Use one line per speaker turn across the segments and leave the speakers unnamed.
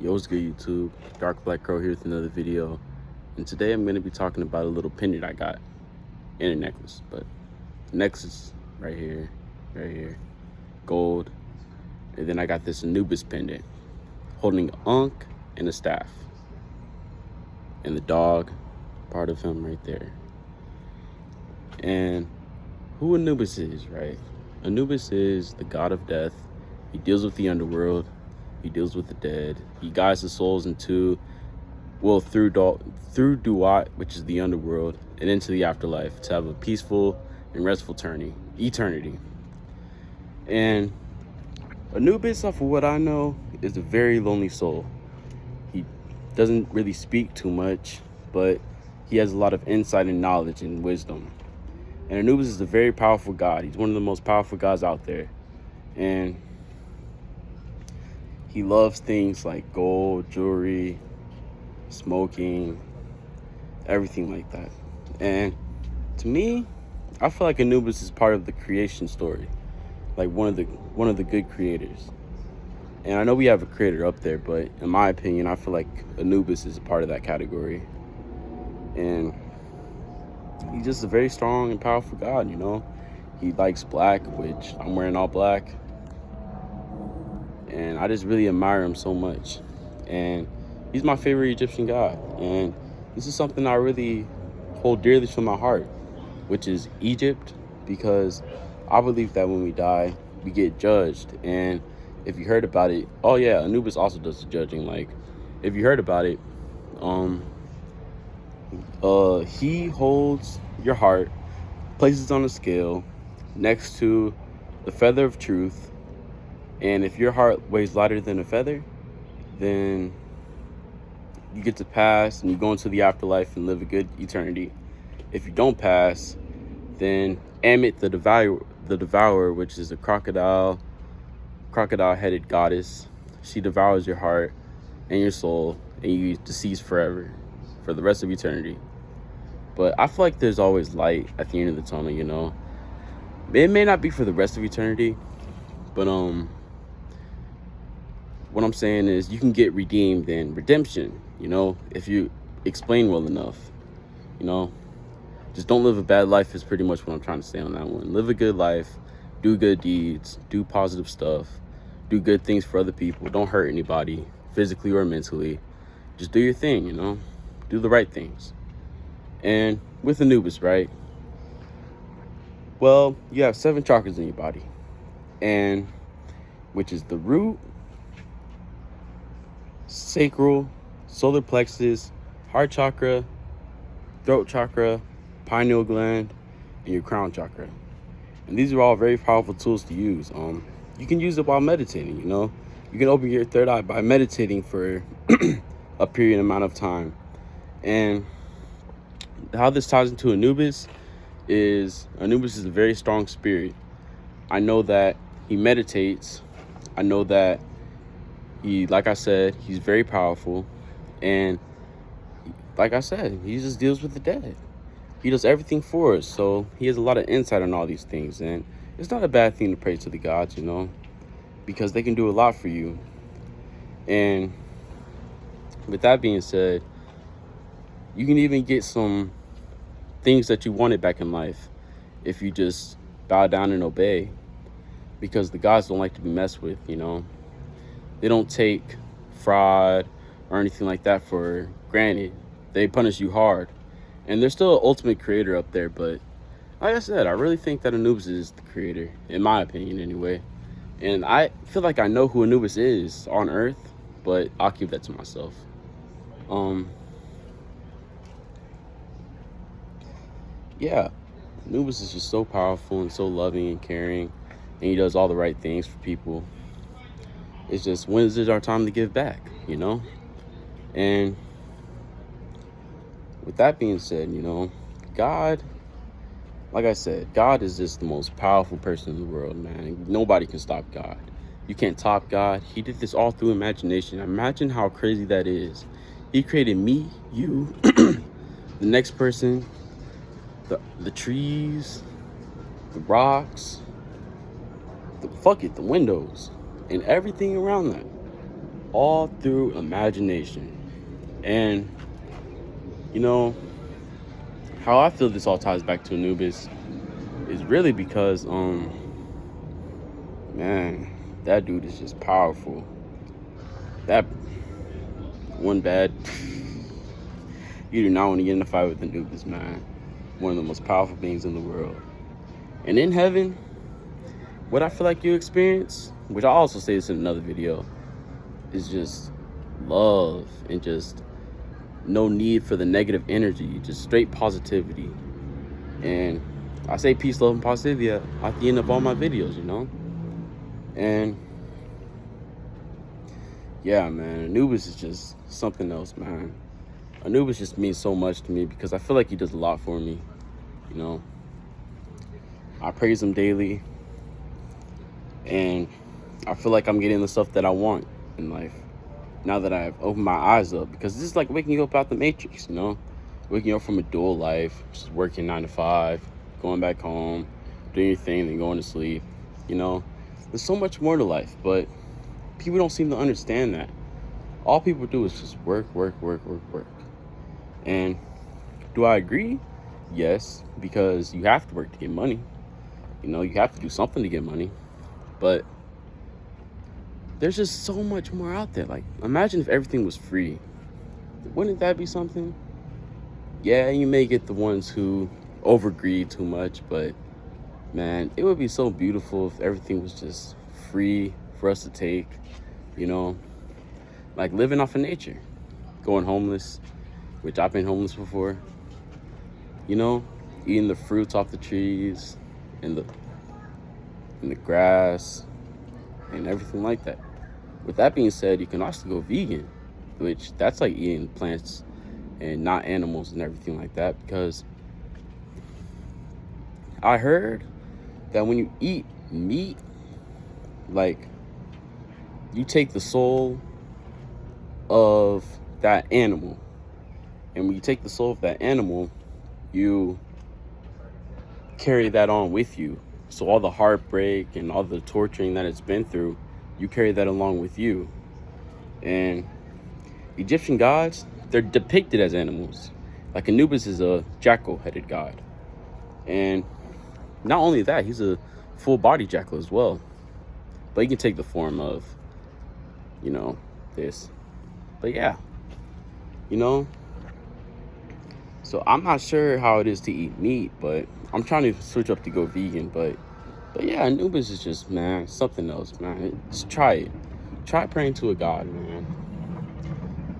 Yo, what's good, YouTube? Dark Black Crow here with another video. And today I'm going to be talking about a little pendant I got and a necklace. But the necklace right here, gold. And then I got this Anubis pendant holding an ankh and a staff. And the dog, part of him right there. And who Anubis is, right? Anubis is the god of death. He deals with the underworld. He deals with the dead. He guides the souls through Duat, which is the underworld, and into the afterlife to have a peaceful and restful eternity. And Anubis, off of what I know, is a very lonely soul. He doesn't really speak too much, but he has a lot of insight and knowledge and wisdom. And Anubis is a very powerful god. He's one of the most powerful gods out there. And he loves things like gold, jewelry, smoking, everything like that. And to me, I feel like Anubis is part of the creation story, like one of the good creators. And I know we have a creator up there, but in my opinion, I feel like Anubis is a part of that category. And he's just a very strong and powerful god, you know. He likes black, which I'm wearing all black. And I just really admire him so much. And he's my favorite Egyptian god. And this is something I really hold dearly to my heart, which is Egypt, because I believe that when we die, we get judged. And if you heard about it, oh yeah, Anubis also does the judging. Like, if you heard about it, he holds your heart, places it on a scale next to the feather of truth. And if your heart weighs lighter than a feather, then you get to pass and you go into the afterlife and live a good eternity. If you don't pass, then Amit, the devourer, which is a crocodile-headed goddess, she devours your heart and your soul, and you decease forever, for the rest of eternity. But I feel like there's always light at the end of the tunnel, you know. It may not be for the rest of eternity, but what I'm saying is you can get redeemed in redemption, you know, if you explain well enough, you know. Just don't live a bad life is pretty much what I'm trying to say on that one. Live a good life, do good deeds, do positive stuff, do good things for other people. Don't hurt anybody, physically or mentally. Just do your thing, you know, do the right things. And with Anubis, right? Well, you have 7 chakras in your body, and which is the root, sacral, solar plexus, heart chakra, throat chakra, pineal gland, and your crown chakra. And these are all very powerful tools to use. You can use it while meditating, you know. You can open your third eye by meditating for a period amount of time. And how this ties into Anubis is a very strong spirit. I know that he meditates. I know that like I said, he's very powerful. And like I said, he just deals with the dead. He does everything for us. So he has a lot of insight on all these things. And it's not a bad thing to pray to the gods, you know, because they can do a lot for you. And with that being said, you can even get some things that you wanted back in life if you just bow down and obey, because the gods don't like to be messed with, you know. They don't take fraud or anything like that for granted. They punish you hard. And there's still an ultimate creator up there, but like I said, I really think that Anubis is the creator, in my opinion anyway. And I feel like I know who Anubis is on Earth, but I'll keep that to myself. Yeah, Anubis is just so powerful and so loving and caring, and he does all the right things for people. It's just, when is it our time to give back, you know? And with that being said, you know, God, like I said, God is just the most powerful person in the world, man. Nobody can stop God. You can't top God. He did this all through imagination. Imagine how crazy that is. He created me, you, the next person, the trees, the rocks, the windows, and everything around that. all through imagination. And you know how I feel this all ties back to Anubis is really because man, that dude is just powerful. That one bad, you do not want to get in a fight with Anubis, man. One of the most powerful beings in the world. And in heaven, what I feel like you experience, which I also say this in another video, is just love and just no need for the negative energy, just straight positivity. And I say peace, love, and positivity at the end of all my videos, you know? And yeah, man, Anubis is just something else, man. Anubis just means so much to me because I feel like he does a lot for me, you know? I praise him daily, and I feel like I'm getting the stuff that I want in life now that I've opened my eyes up, because this is like waking you up out the matrix, you know? Waking up from a dual life, just working 9 to 5, going back home, doing your thing, then going to sleep, you know? There's so much more to life, but people don't seem to understand that. All people do is just work. And do I agree? Yes, because you have to work to get money. You know, you have to do something to get money. But there's just so much more out there. Like, imagine if everything was free. Wouldn't that be something? Yeah, you may get the ones who overgreed too much, but man, it would be so beautiful if everything was just free for us to take, you know? Like living off of nature, going homeless, which I've been homeless before, you know? Eating the fruits off the trees and the grass and everything like that. With that being said, you can also go vegan, which that's like eating plants and not animals and everything like that, because I heard that when you eat meat, like, you take the soul of that animal, and when you take the soul of that animal, you carry that on with you. So all the heartbreak and all the torturing that it's been through, you carry that along with you. And Egyptian gods, they're depicted as animals. Like Anubis is a jackal-headed god. And not only that, he's a full-body jackal as well. But he can take the form of, you know, this. But yeah, you know. So I'm not sure how it is to eat meat, but I'm trying to switch up to go vegan. But yeah, Anubis is just, man, something else, man. Just try it. Try praying to a god, man.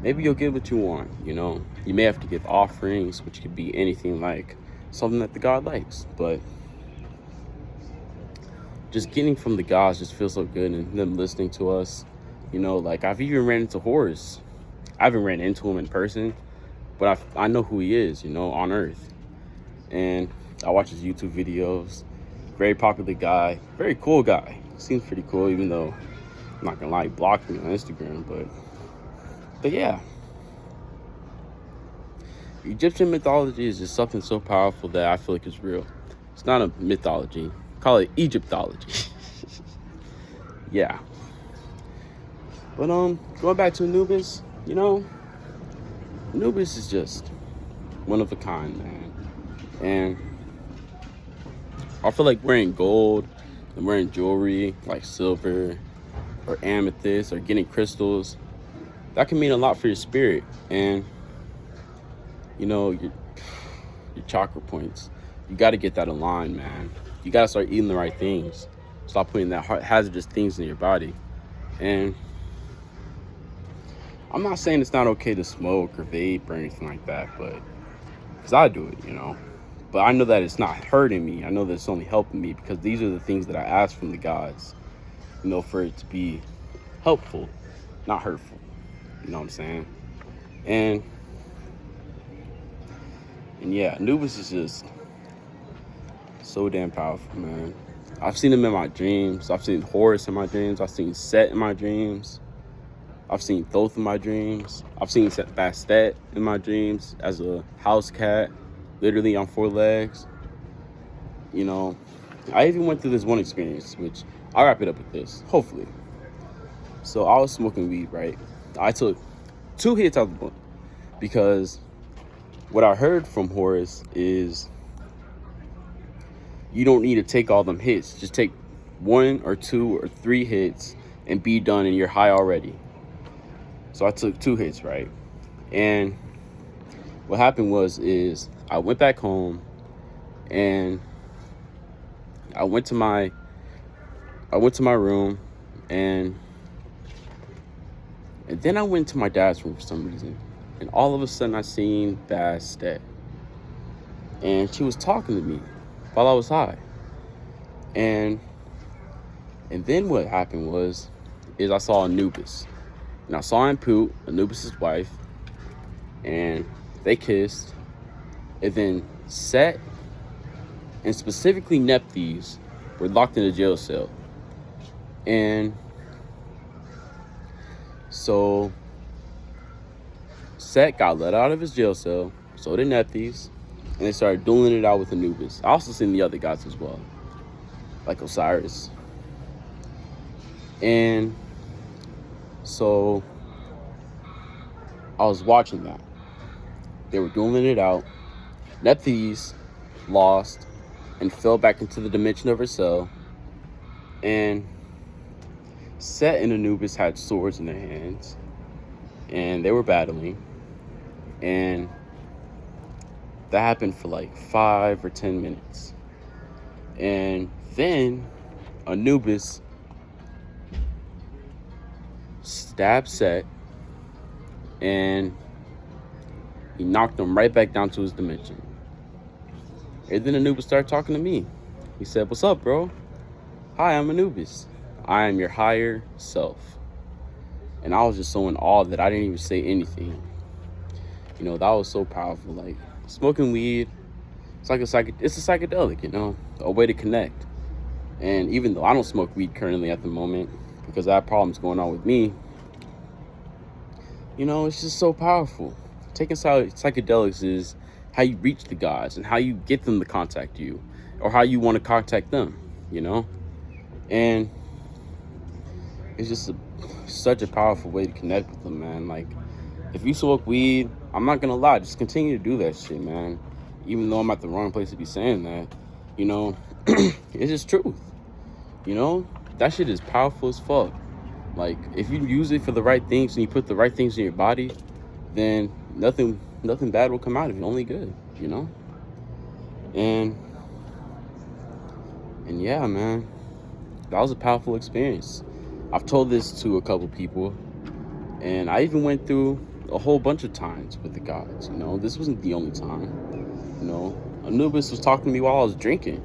Maybe you'll get what you want, you know. You may have to give offerings, which could be anything, like something that the god likes. But just getting from the gods just feels so good, and them listening to us, you know. Like, I've even ran into Horus. I haven't ran into him in person, but I know who he is, you know, on Earth. And I watch his YouTube videos. Very popular guy, very cool guy. Seems pretty cool, even though I'm not gonna lie, he blocked me on Instagram. But yeah, Egyptian mythology is just something so powerful that I feel like it's real. It's not a mythology. Call it Egyptology. Yeah. But going back to Anubis, you know, Anubis is just one of a kind, man. And I feel like wearing gold and wearing jewelry like silver or amethyst or getting crystals, that can mean a lot for your spirit. And you know, your chakra points, you got to get that aligned, man. You got to start eating the right things. Stop putting that hazardous things in your body. And I'm not saying it's not okay to smoke or vape or anything like that, but because I do it, you know. But I know that it's not hurting me. I know that it's only helping me, because these are the things that I ask from the gods, you know, for it to be helpful, not hurtful. You know what I'm saying? And yeah, Anubis is just so damn powerful, man. I've seen him in my dreams. I've seen Horus in my dreams. I've seen Set in my dreams. I've seen Thoth in my dreams. I've seen Bastet in my dreams as a house cat, literally on 4 legs. You know, I even went through this one experience, which I'll wrap it up with this, hopefully. So I was smoking weed, right? I took 2 hits out of the blunt because what I heard from Horace is you don't need to take all them hits. Just take 1 or 2 or 3 hits and be done, and you're high already. So I took 2 hits, right? And what happened is I went back home and I went to my room and then I went to my dad's room for some reason. And all of a sudden I seen Bass Stat. And she was talking to me while I was high. And then what happened is I saw Anubis. And I saw him poop, Anubis' wife, and they kissed. And then Set and specifically Nephthys were locked in a jail cell. And so Set got let out of his jail cell, so did Nephthys, and they started dueling it out with Anubis. I also seen the other gods as well, like Osiris. And so I was watching that. They were dueling it out. Nephthys lost and fell back into the dimension of her cell. And Set and Anubis had swords in their hands. And they were battling. And that happened for like 5 or 10 minutes. And then Anubis stabbed Set, and he knocked him right back down to his dimension. And then Anubis started talking to me. He said, "What's up, bro? Hi, I'm Anubis. I am your higher self." And I was just so in awe that I didn't even say anything. You know, that was so powerful. Like, smoking weed, it's a psychedelic, you know, a way to connect. And even though I don't smoke weed currently at the moment because I have problems going on with me, you know, it's just so powerful. Taking psychedelics is how you reach the gods and how you get them to contact you, or how you want to contact them, you know? And it's just such a powerful way to connect with them, man. Like, if you smoke weed, I'm not gonna lie, just continue to do that shit, man. Even though I'm at the wrong place to be saying that, you know, it's just truth. You know, that shit is powerful as fuck. Like, if you use it for the right things and you put the right things in your body, then nothing bad will come out of it, only good, you know? And yeah, man, that was a powerful experience. I've told this to a couple people, and I even went through a whole bunch of times with the gods, you know? This wasn't the only time, you know? Anubis was talking to me while I was drinking.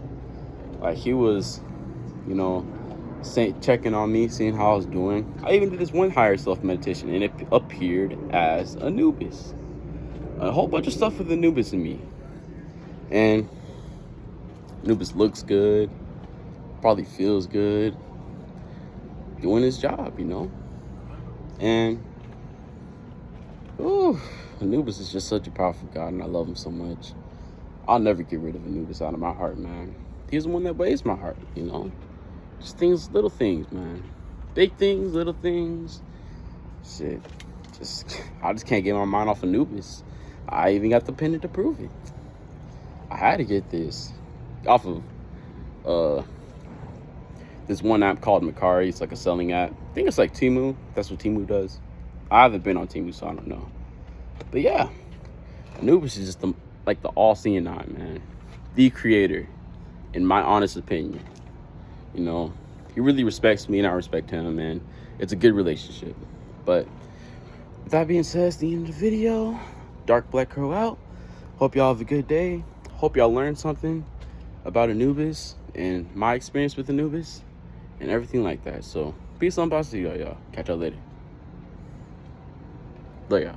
Like, he was, you know, checking on me, seeing how I was doing. I even did this one higher self meditation, and it appeared as Anubis. A whole bunch of stuff with Anubis in me. And Anubis looks good, probably feels good, doing his job, you know? And, Anubis is just such a powerful god, and I love him so much. I'll never get rid of Anubis out of my heart, man. He's the one that weighs my heart, you know? Just things, little things, man. Big things, little things. Shit. I just can't get my mind off Anubis. I even got the pendant to prove it. I had to get this off of this one app called Macari. It's like a selling app. I think it's like Temu. That's what Temu does. I haven't been on Temu, so I don't know. But yeah, Anubis is just the all-seeing eye, man. The creator, in my honest opinion. You know, he really respects me and I respect him, and it's a good relationship. But with that being said, it's the end of the video. Dark Black Crow out. Hope y'all have a good day. Hope y'all learned something about Anubis and my experience with Anubis and everything like that. So peace on, boss. See y'all. Catch y'all later. Love y'all.